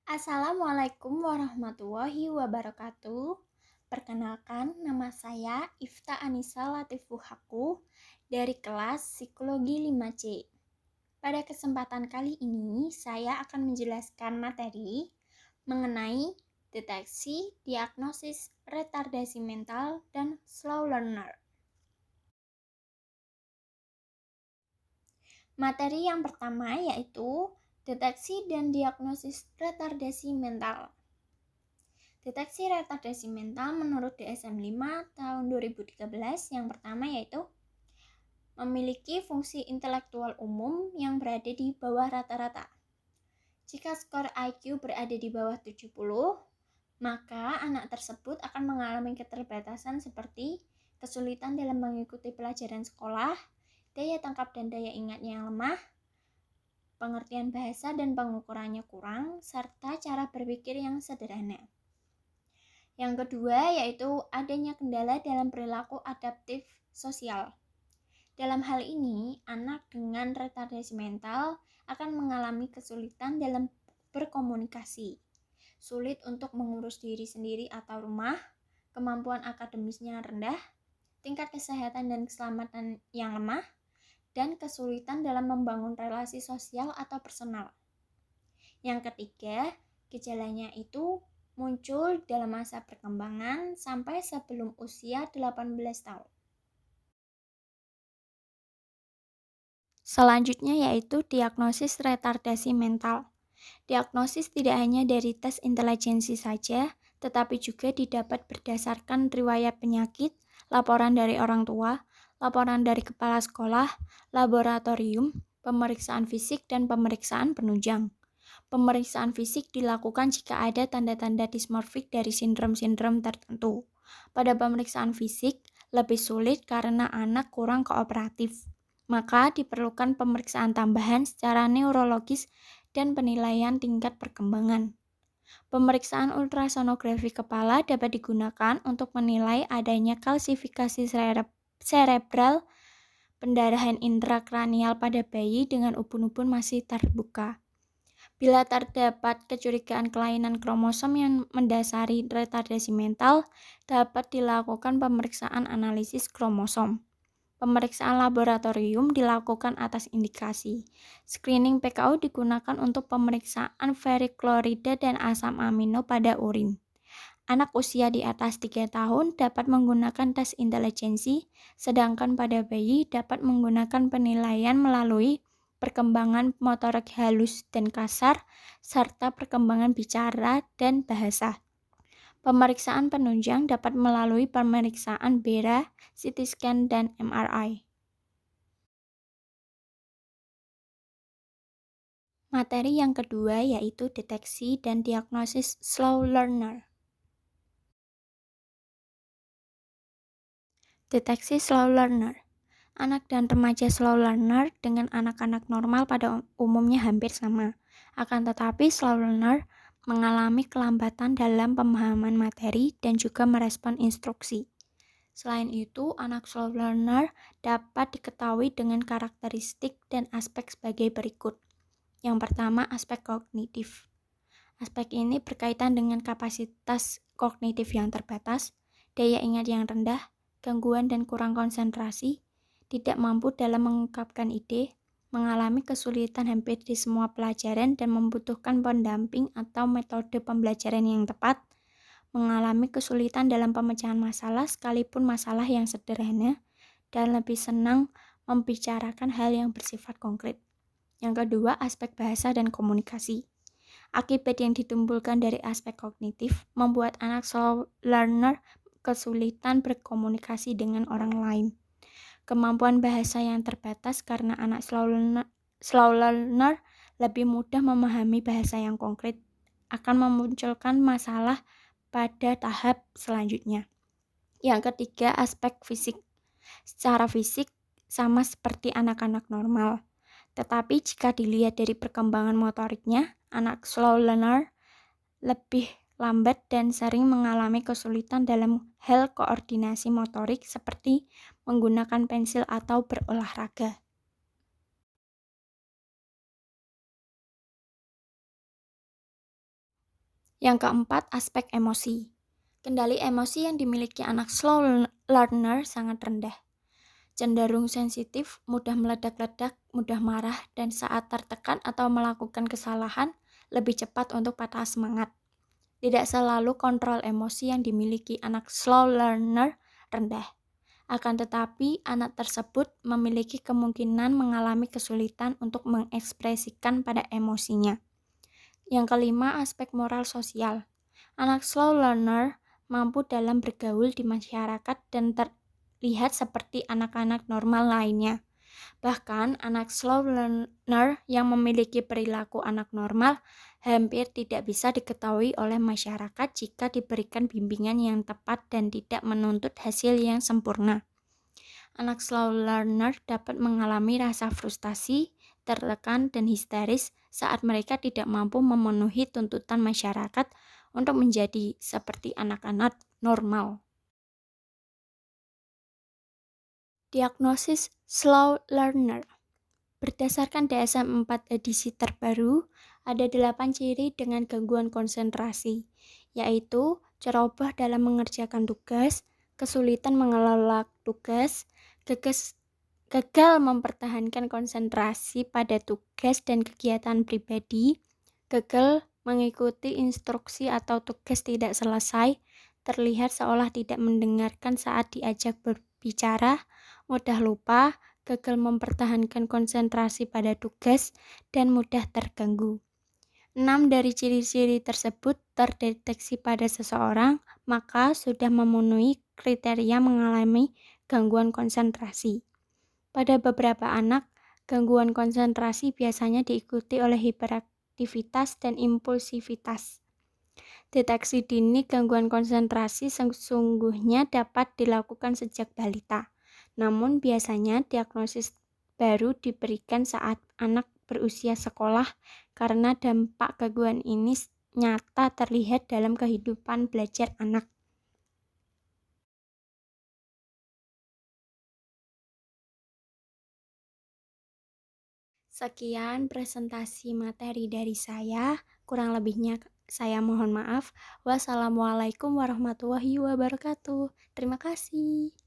Assalamualaikum warahmatullahi wabarakatuh. Perkenalkan, nama saya Ifta Anissa Latifuhaku dari kelas Psikologi 5C. Pada kesempatan kali ini, saya akan menjelaskan materi mengenai deteksi, diagnosis, retardasi mental, dan slow learner. Materi yang pertama yaitu deteksi dan diagnosis retardasi mental. Deteksi retardasi mental menurut DSM-5 tahun 2013 yang pertama yaitu memiliki fungsi intelektual umum yang berada di bawah rata-rata. Jika skor IQ berada di bawah 70, maka anak tersebut akan mengalami keterbatasan seperti kesulitan dalam mengikuti pelajaran sekolah, daya tangkap dan daya ingatnya yang lemah, pengertian bahasa dan pengukurannya kurang, serta cara berpikir yang sederhana. Yang kedua yaitu adanya kendala dalam perilaku adaptif sosial. Dalam hal ini, anak dengan retardasi mental akan mengalami kesulitan dalam berkomunikasi, sulit untuk mengurus diri sendiri atau rumah, kemampuan akademisnya rendah, tingkat kesehatan dan keselamatan yang lemah, dan kesulitan dalam membangun relasi sosial atau personal. Yang ketiga, gejalanya itu muncul dalam masa perkembangan sampai sebelum usia 18 tahun. Selanjutnya yaitu diagnosis retardasi mental. Diagnosis tidak hanya dari tes intelijensi saja, tetapi juga didapat berdasarkan riwayat penyakit, laporan dari orang tua, laporan dari kepala sekolah, laboratorium, pemeriksaan fisik, dan pemeriksaan penunjang. Pemeriksaan fisik dilakukan jika ada tanda-tanda dismorfik dari sindrom-sindrom tertentu. Pada pemeriksaan fisik, lebih sulit karena anak kurang kooperatif. Maka diperlukan pemeriksaan tambahan secara neurologis dan penilaian tingkat perkembangan. Pemeriksaan ultrasonografi kepala dapat digunakan untuk menilai adanya kalsifikasi cerebral, pendarahan intrakranial pada bayi dengan ubun-ubun masih terbuka. Bila terdapat kecurigaan kelainan kromosom yang mendasari retardasi mental, dapat dilakukan pemeriksaan analisis kromosom. Pemeriksaan laboratorium dilakukan atas indikasi. Screening PKU digunakan untuk pemeriksaan feriklorida dan asam amino pada urin. Anak usia di atas 3 tahun dapat menggunakan tes intelijensi, sedangkan pada bayi dapat menggunakan penilaian melalui perkembangan motorik halus dan kasar, serta perkembangan bicara dan bahasa. Pemeriksaan penunjang dapat melalui pemeriksaan BERA, CT scan, dan MRI. Materi yang kedua yaitu deteksi dan diagnosis slow learner. Deteksi slow learner. Anak dan remaja slow learner dengan anak-anak normal pada umumnya hampir sama. Akan tetapi slow learner mengalami kelambatan dalam pemahaman materi dan juga merespon instruksi. Selain itu, anak slow learner dapat diketahui dengan karakteristik dan aspek sebagai berikut. Yang pertama, aspek kognitif. Aspek ini berkaitan dengan kapasitas kognitif yang terbatas, daya ingat yang rendah, gangguan dan kurang konsentrasi, tidak mampu dalam mengungkapkan ide, mengalami kesulitan hampir di semua pelajaran dan membutuhkan pendamping atau metode pembelajaran yang tepat, mengalami kesulitan dalam pemecahan masalah sekalipun masalah yang sederhana, dan lebih senang membicarakan hal yang bersifat konkret. Yang kedua, aspek bahasa dan komunikasi. Akibat yang ditimbulkan dari aspek kognitif membuat anak slow learner kesulitan berkomunikasi dengan orang lain. Kemampuan bahasa yang terbatas karena anak slow learner lebih mudah memahami bahasa yang konkret akan memunculkan masalah pada tahap selanjutnya. Yang ketiga, aspek fisik. Secara fisik sama seperti anak-anak normal. Tetapi jika dilihat dari perkembangan motoriknya, anak slow learner lebih lambat dan sering mengalami kesulitan dalam hal koordinasi motorik seperti menggunakan pensil atau berolahraga. Yang keempat, aspek emosi. Kendali emosi yang dimiliki anak slow learner sangat rendah. Cenderung sensitif, mudah meledak-ledak, mudah marah, dan saat tertekan atau melakukan kesalahan, lebih cepat untuk patah semangat. Tidak selalu kontrol emosi yang dimiliki anak slow learner rendah. Akan tetapi, anak tersebut memiliki kemungkinan mengalami kesulitan untuk mengekspresikan pada emosinya. Yang kelima, aspek moral sosial. Anak slow learner mampu dalam bergaul di masyarakat dan terlihat seperti anak-anak normal lainnya. Bahkan, anak slow learner yang memiliki perilaku anak normal hampir tidak bisa diketahui oleh masyarakat jika diberikan bimbingan yang tepat dan tidak menuntut hasil yang sempurna. Anak slow learner dapat mengalami rasa frustasi, tertekan, dan histeris saat mereka tidak mampu memenuhi tuntutan masyarakat untuk menjadi seperti anak-anak normal. Diagnosis slow learner. Berdasarkan DSM-4 edisi terbaru, ada 8 ciri dengan gangguan konsentrasi, yaitu ceroboh dalam mengerjakan tugas, kesulitan mengelola tugas, gagal mempertahankan konsentrasi pada tugas dan kegiatan pribadi, gagal mengikuti instruksi atau tugas tidak selesai, terlihat seolah tidak mendengarkan saat diajak berbicara, mudah lupa, gagal mempertahankan konsentrasi pada tugas, dan mudah terganggu. 6 dari ciri-ciri tersebut terdeteksi pada seseorang, maka sudah memenuhi kriteria mengalami gangguan konsentrasi. Pada beberapa anak, gangguan konsentrasi biasanya diikuti oleh hiperaktivitas dan impulsivitas. Deteksi dini gangguan konsentrasi sesungguhnya dapat dilakukan sejak balita. Namun biasanya diagnosis baru diberikan saat anak berusia sekolah karena dampak gangguan ini nyata terlihat dalam kehidupan belajar anak. Sekian presentasi materi dari saya, kurang lebihnya saya mohon maaf. Wassalamualaikum warahmatullahi wabarakatuh. Terima kasih.